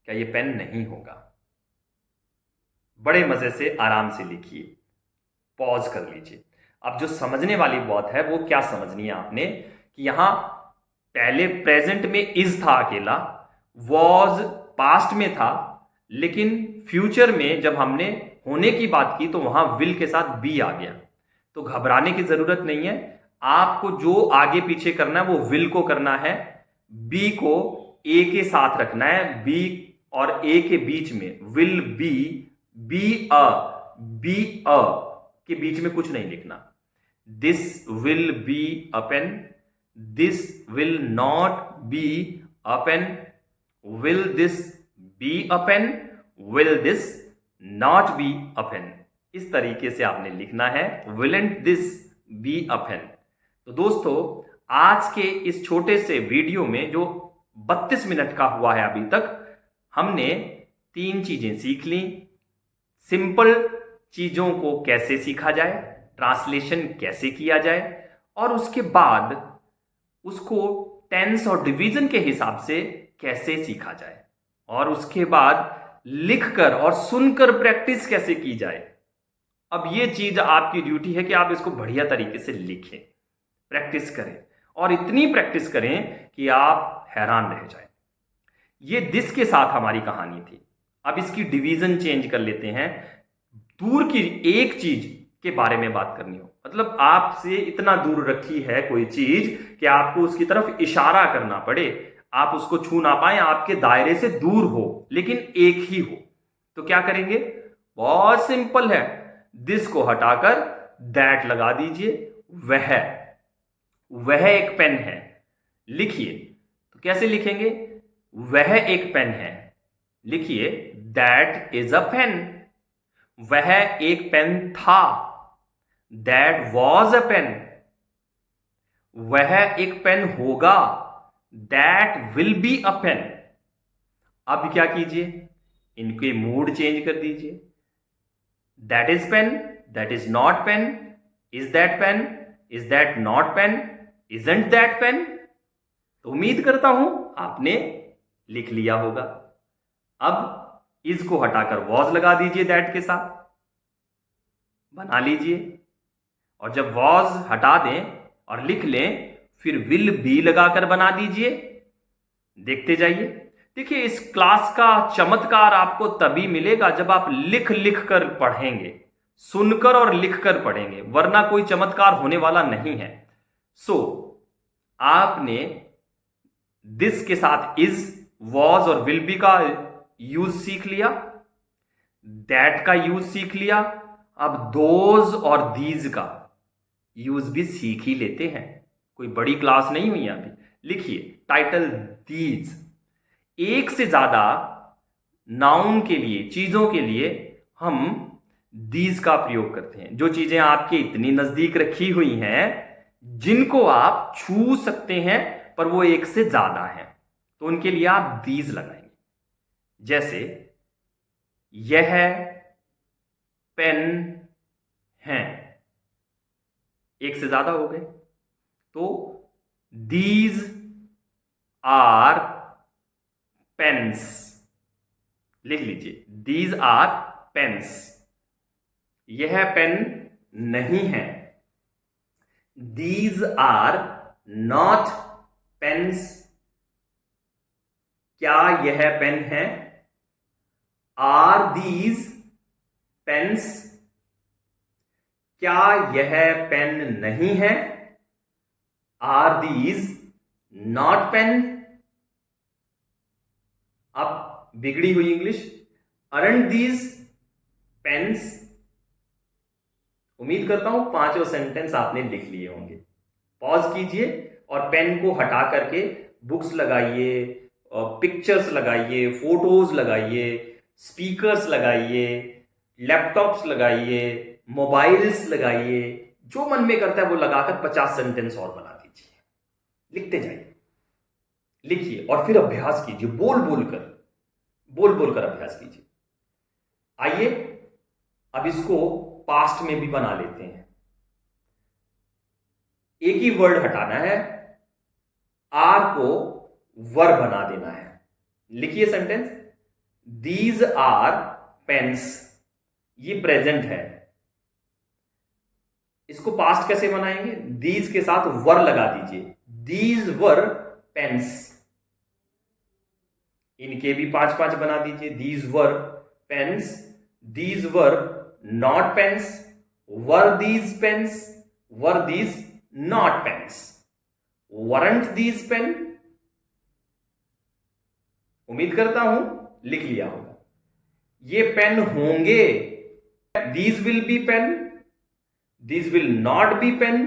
क्या ये पेन नहीं होगा? बड़े मजे से आराम से लिखिए, पॉज कर लीजिए। अब जो समझने वाली बात है वो क्या समझनी है आपने, कि यहां पहले प्रेजेंट में इज था अकेला, वॉज पास्ट में था, लेकिन फ्यूचर में जब हमने होने की बात की तो वहां विल के साथ बी आ गया। तो घबराने की जरूरत नहीं है। आपको जो आगे पीछे करना है वो विल को करना है, बी को ए के साथ रखना है। बी और ए के बीच में विल बी, बी अ के बीच में कुछ नहीं लिखना। This will be a pen, this will not be a pen, will this be a pen, will this not be a pen. इस तरीके से आपने लिखना है, willn't this be a pen. तो दोस्तों, आज के इस छोटे से वीडियो में जो 32 मिनट का हुआ है अभी तक, हमने 3 चीजें सीख ली। सिंपल चीजों को कैसे सीखा जाए, ट्रांसलेशन कैसे किया जाए, और उसके बाद उसको टेंस और डिवीजन के हिसाब से कैसे सीखा जाए, और उसके बाद लिखकर और सुनकर प्रैक्टिस कैसे की जाए। अब ये चीज आपकी ड्यूटी है कि आप इसको बढ़िया तरीके से लिखें, प्रैक्टिस करें, और इतनी प्रैक्टिस करें कि आप हैरान रह जाएं। ये दिस के साथ हमारी कहानी थी। अब इसकी डिवीजन चेंज कर लेते हैं। दूर की एक चीज के बारे में बात करनी हो, मतलब आपसे इतना दूर रखी है कोई चीज कि आपको उसकी तरफ इशारा करना पड़े, आप उसको छू ना पाए, आपके दायरे से दूर हो लेकिन एक ही हो, तो क्या करेंगे? बहुत सिंपल है, दिस को हटाकर दैट लगा दीजिए। वह, वह एक पेन है। लिखिए, तो कैसे लिखेंगे? वह एक पेन है। लिखिए, दैट इज अ पेन। वह एक पेन था, दैट वॉज अ पेन। वह एक पेन होगा, that will be a pen. अब क्या कीजिए, इनके मूड चेंज कर दीजिए। That is pen, that is not pen, is that pen, is that not pen, isn't that pen. तो उम्मीद करता हूं आपने लिख लिया होगा। अब इज को हटाकर वॉज लगा दीजिए दैट के साथ, बना लीजिए। और जब वॉज हटा दें और लिख लें, फिर विल बी लगाकर बना दीजिए। देखते जाइए। देखिए, इस क्लास का चमत्कार आपको तभी मिलेगा जब आप लिख लिख कर पढ़ेंगे, सुनकर और लिखकर पढ़ेंगे, वरना कोई चमत्कार होने वाला नहीं है। सो आपने दिस के साथ इज, वॉज और विल बी का यूज सीख लिया, दैट का यूज सीख लिया। अब दोज और दीज का यूज भी सीख ही लेते हैं, कोई बड़ी क्लास नहीं हुई अभी। लिखिए टाइटल, दीज। एक से ज्यादा नाउन के लिए, चीजों के लिए हम दीज का प्रयोग करते हैं। जो चीजें आपके इतनी नजदीक रखी हुई हैं, जिनको आप छू सकते हैं पर वो एक से ज्यादा है, तो उनके लिए आप दीज लगाएंगे। जैसे यह पेन है, एक से ज्यादा हो गए, तो दीज आर पेन्स। लिख लीजिए, दीज आर पेन्स। यह पेन नहीं है। These are not pens. क्या यह पेन है? Are these pens. क्या यह पेन नहीं है? Are these not pen. अब बिगड़ी हुई इंग्लिश। Aren't these pens. उम्मीद करता हूं पांचों सेंटेंस आपने लिख लिए होंगे। पॉज कीजिए और पेन को हटा करके बुक्स लगाइए, पिक्चर्स लगाइए, फोटोज लगाइए, स्पीकर्स लगाइए, लैपटॉप्स लगाइए, मोबाइल्स लगाइए, जो मन में करता है वो लगाकर 50 सेंटेंस और बना दीजिए। लिखते जाइए, लिखिए और फिर अभ्यास कीजिए। बोल बोलकर अभ्यास कीजिए। आइए अब इसको पास्ट में भी बना लेते हैं। एक ही वर्ड हटाना है, आर को वर बना देना है। लिखिए सेंटेंस, दीज आर पेन्स। ये प्रेजेंट है, इसको पास्ट कैसे बनाएंगे? दीज के साथ वर लगा दीजिए। These were pens. इनके भी 5-5 बना दीजिए। These were pens, these were not pens, were these pens, were these not pens, weren't these pen. उम्मीद करता हूं लिख लिया होगा। ये पेन होंगे, these will be pen, these will not be pen,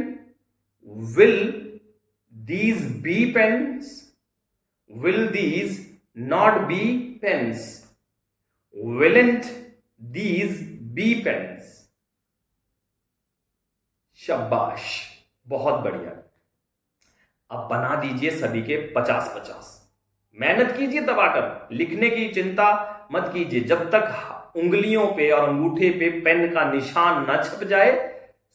will these be pens, will these not be pens, won't these be pens. शाबाश, बहुत बढ़िया। अब बना दीजिए सभी के 50-50। मेहनत कीजिए दबाकर, लिखने की चिंता मत कीजिए। जब तक उंगलियों पे और अंगूठे पे पेन का निशान न छप जाए,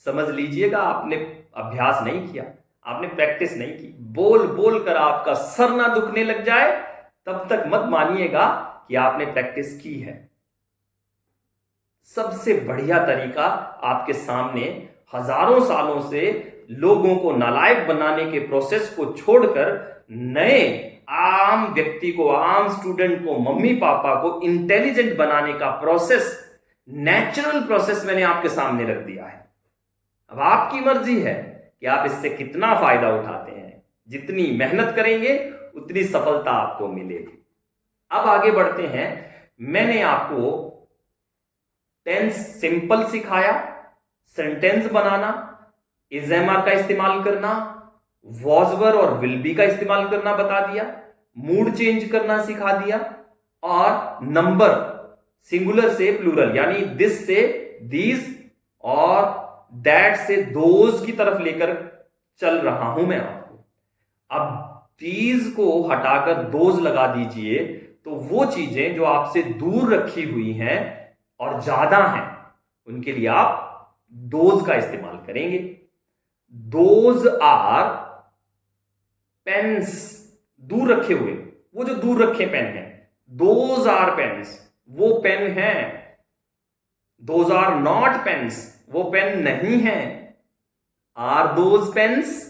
समझ लीजिएगा आपने अभ्यास नहीं किया, आपने प्रैक्टिस नहीं की। बोल बोल कर आपका सर ना दुखने लग जाए, तब तक मत मानिएगा कि आपने प्रैक्टिस की है। सबसे बढ़िया तरीका आपके सामने, हजारों सालों से लोगों को नालायक बनाने के प्रोसेस को छोड़कर नए आम व्यक्ति को, आम स्टूडेंट को, मम्मी पापा को इंटेलिजेंट बनाने का प्रोसेस, नेचुरल प्रोसेस मैंने आपके सामने रख दिया है। अब आपकी मर्जी है कि आप इससे कितना फायदा उठाते हैं। जितनी मेहनत करेंगे उतनी सफलता आपको मिलेगी। अब आगे बढ़ते हैं। मैंने आपको टेंस सिंपल सिखाया, सेंटेंस बनाना, इजेमा का इस्तेमाल करना, वॉज और विल बी का इस्तेमाल करना बता दिया, मूड चेंज करना सिखा दिया, और नंबर सिंगुलर से प्लूरल यानी दिस से दीज और दैट से दोज की तरफ लेकर चल रहा हूं मैं आपको। अब दीज को हटाकर दोज लगा दीजिए, तो वो चीजें जो आपसे दूर रखी हुई हैं और ज्यादा हैं, उनके लिए आप दोज का इस्तेमाल करेंगे। दोज आर पेन्स, दूर रखे हुए, वो जो दूर रखे पेन है, दोज आर पेन्स, वो पेन है। दोज आर नॉट पेन्स, वो पेन नहीं है। आर दोज पेन्स,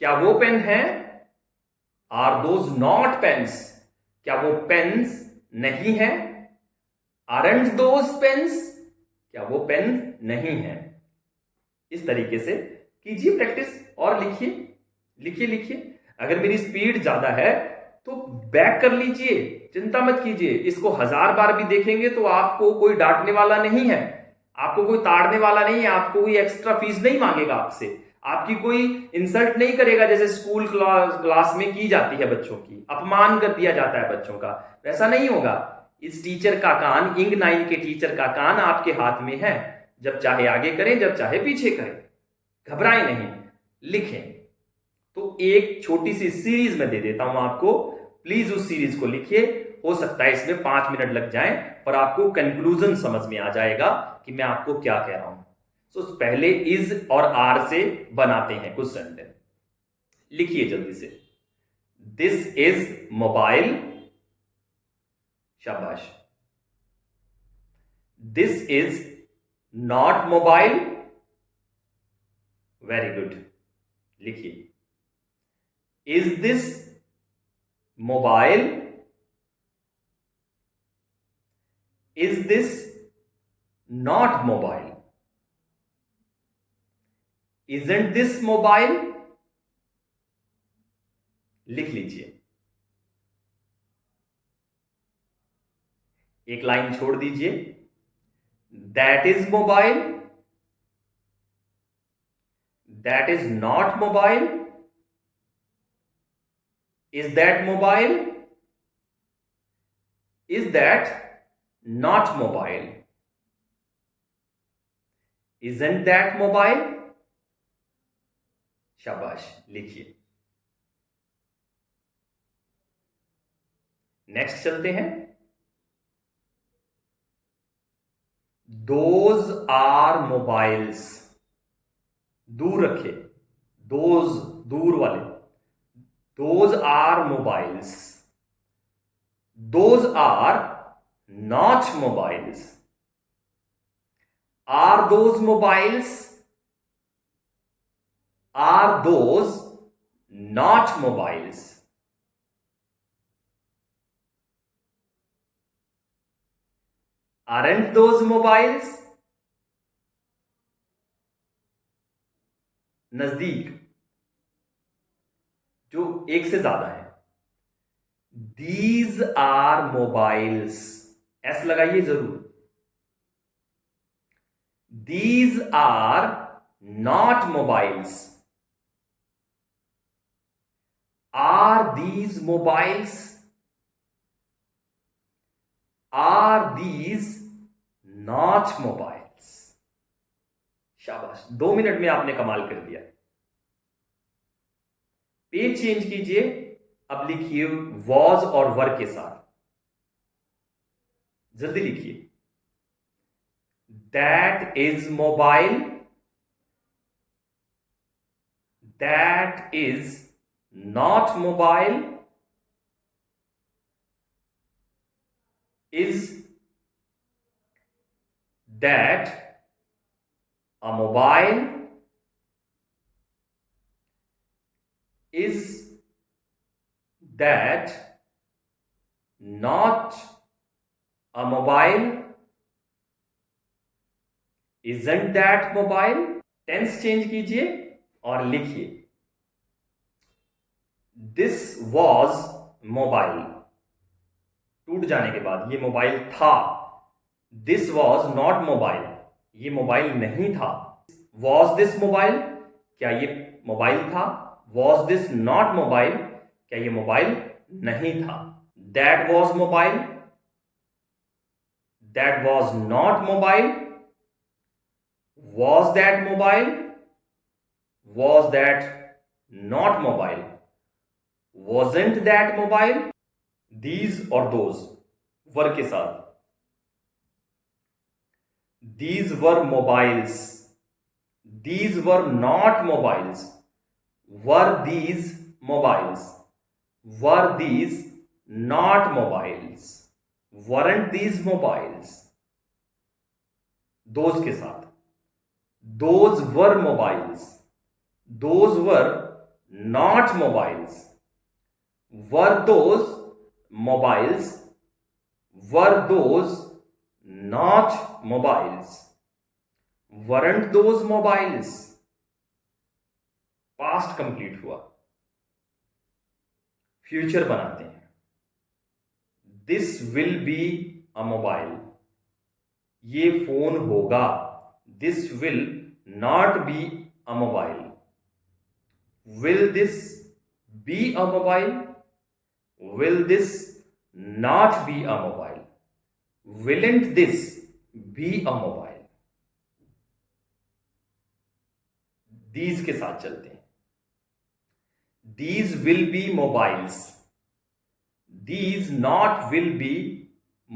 क्या वो पेन है? आर दोज नॉट पेन्स, क्या वो पेन्स नहीं है? आरंट दोज पेन्स, क्या वो पेन नहीं है? इस तरीके से कीजिए प्रैक्टिस और लिखिए। अगर मेरी स्पीड ज्यादा है तो बैक कर लीजिए, चिंता मत कीजिए। इसको 1000 बार भी देखेंगे तो आपको कोई डांटने वाला नहीं है, आपको कोई ताड़ने वाला नहीं है, आपको कोई एक्स्ट्रा फीस नहीं मांगेगा आपसे, आपकी कोई इंसल्ट नहीं करेगा जैसे स्कूल क्लास में की जाती है, बच्चों की अपमान कर दिया जाता है बच्चों का। वैसा नहीं होगा। इस टीचर का कान, इंग 9 के टीचर का कान आपके हाथ में है। जब चाहे आगे करें, जब चाहे पीछे करें, घबराएं नहीं, लिखें। तो एक छोटी सी सीरीज में दे देता हूं आपको, प्लीज उस सीरीज को लिखिए। हो सकता है इसमें 5 मिनट लग जाएं, पर आपको कंक्लूजन समझ में आ जाएगा कि मैं आपको क्या कह रहा हूं। तो पहले इज और आर से बनाते हैं कुछ सेंटेंस। लिखिए जल्दी से। दिस इज मोबाइल, शाबाश। This is not mobile. Very good. लिखिए. Is this mobile? Is this not mobile? Isn't this mobile? लिख लीजिए. एक लाइन छोड़ दीजिए. That is mobile. That is not mobile. Is that mobile? Is that not mobile? Isn't that mobile? शाबाश. लिखिए. Next चलते हैं. Those are mobiles. दूर रखे. Those दूर वाले. Those are mobiles. Those are not mobiles. Are those mobiles? Are those not mobiles? Aren't those mobiles? नजदीक, जो एक से ज्यादा है. These are mobiles. एस लगाइए जरूर. These are not mobiles. Are these mobiles? Are these not mobiles? शाबाश. 2 minute में आपने कमाल कर दिया. पेज चेंज कीजिए. अब लिखिए वॉज और वर के साथ. जल्दी लिखिए. That is mobile. That is not mobile. Is that a mobile? Is that not a mobile? Isn't that mobile? Tense change कीजिए और लिखिए. This was mobile. टूट जाने के बाद ये मोबाइल था. This was not mobile. ये मोबाइल नहीं था. Was this mobile? क्या ये मोबाइल था? Was this not mobile? क्या ये मोबाइल नहीं था? That was mobile. That was not mobile. Was that mobile? Was that not mobile? Wasn't that mobile? These और those वर के साथ. These were mobiles. These were not mobiles. Were these mobiles? Were these not mobiles? Weren't these mobiles? Those के साथ. Those were mobiles. Those were not mobiles. Were those mobiles? Were those not mobiles? Weren't those mobiles? Past complete हुआ. Future बनाते हैं. This will be a mobile. ये phone होगा. This will not be a mobile. Will this be a mobile? Will this not be a mobile? Willn't this be a mobile? These के साथ चलते हैं. These will be mobiles. These not will be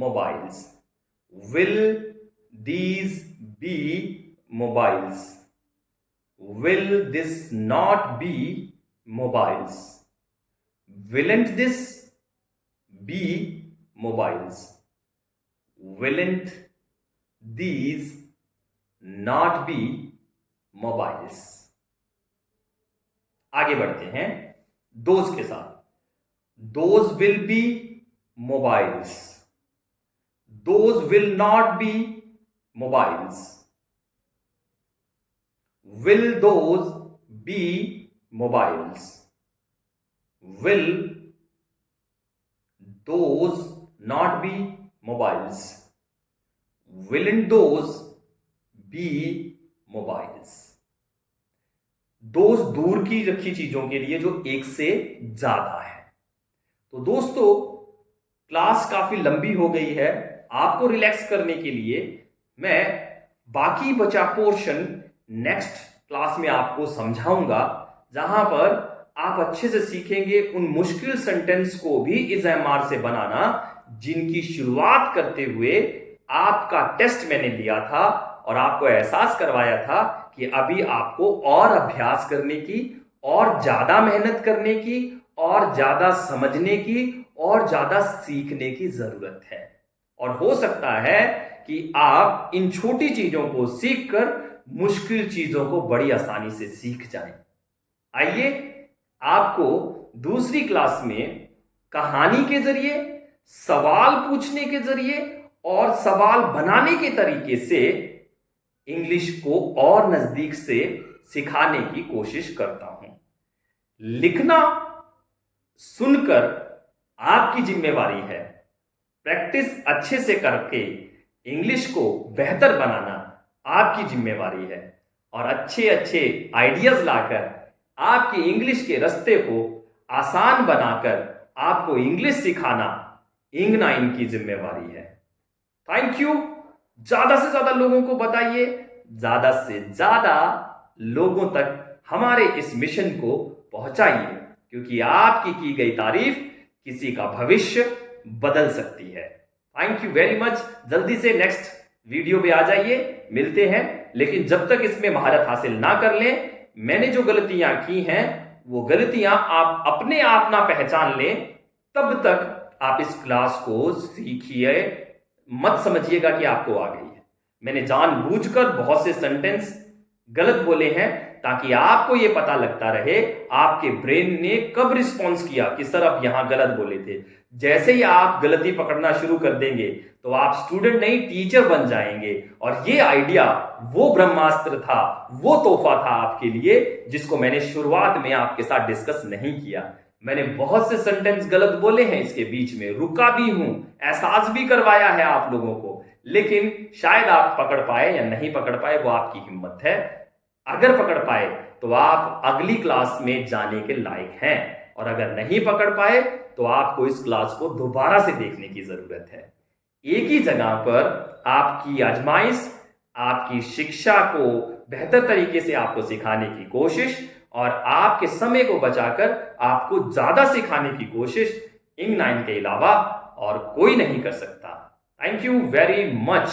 mobiles. Will these be mobiles? Will this not be mobiles? Willn't this be mobiles? Willn't these not be mobiles. आगे बढ़ते हैं those के साथ. Those will be mobiles. Those will not be mobiles. Will those be mobiles? Will those not be mobiles? Willn't those be mobiles? दोस्त दूर की रखी चीजों के लिए जो एक से ज्यादा है. तो दोस्तों, क्लास काफी लंबी हो गई है. आपको रिलैक्स करने के लिए मैं बाकी बचा पोर्शन नेक्स्ट क्लास में आपको समझाऊंगा, जहां पर आप अच्छे से सीखेंगे उन मुश्किल सेंटेंस को भी इस एमआर से बनाना जिनकी शुरुआत करते हुए आपका टेस्ट मैंने लिया था और आपको एहसास करवाया था कि अभी आपको और अभ्यास करने की, और ज्यादा मेहनत करने की, और ज्यादा समझने की, और ज्यादा सीखने की जरूरत है. और हो सकता है कि आप इन छोटी चीजों को सीखकर मुश्किल चीजों को बड़ी आसानी से सीख जाएं. आइए आपको दूसरी क्लास में कहानी के जरिए, सवाल पूछने के जरिए और सवाल बनाने के तरीके से इंग्लिश को और नजदीक से सिखाने की कोशिश करता हूं. लिखना सुनकर आपकी जिम्मेवारी है. प्रैक्टिस अच्छे से करके इंग्लिश को बेहतर बनाना आपकी जिम्मेवारी है. और अच्छे अच्छे आइडियाज लाकर आपकी इंग्लिश के रास्ते को आसान बनाकर आपको इंग्लिश सिखाना इंग9 की जिम्मेवारी है. Thank you. ज्यादा से ज्यादा लोगों को बताइए, ज्यादा से ज्यादा लोगों तक हमारे इस मिशन को पहुंचाइए, क्योंकि आपकी की गई तारीफ किसी का भविष्य बदल सकती है. Thank you very much. जल्दी से नेक्स्ट वीडियो पे आ जाइए, मिलते हैं. लेकिन जब तक इसमें महारत हासिल ना कर लें, मैंने जो गलतियां की हैं वो गलतियां आप अपने आप ना पहचान लें, तब तक आप इस क्लास को सीखिए. मत समझिएगा कि आपको आ गई है. मैंने जानबूझकर बहुत से सेंटेंस गलत बोले हैं ताकि आपको यह पता लगता रहे आपके ब्रेन ने कब रिस्पॉन्स किया कि सर आप यहां गलत बोले थे. जैसे ही आप गलती पकड़ना शुरू कर देंगे तो आप स्टूडेंट नहीं टीचर बन जाएंगे. और ये आइडिया वो ब्रह्मास्त्र था, वो तोहफा था आपके लिए, जिसको मैंने शुरुआत में आपके साथ डिस्कस नहीं किया. मैंने बहुत से सेंटेंस गलत बोले हैं, इसके बीच में रुका भी हूं, एहसास भी करवाया है आप लोगों को, लेकिन शायद आप पकड़ पाए या नहीं पकड़ पाए, वो आपकी हिम्मत है. अगर पकड़ पाए तो आप अगली क्लास में जाने के लायक हैं, और अगर नहीं पकड़ पाए तो आपको इस क्लास को दोबारा से देखने की जरूरत है. एक ही जगह पर आपकी आजमाइश, आपकी शिक्षा को बेहतर तरीके से आपको सिखाने की कोशिश और आपके समय को बचाकर आपको ज्यादा सिखाने की कोशिश इंग9 के अलावा और कोई नहीं कर सकता. Thank you very much.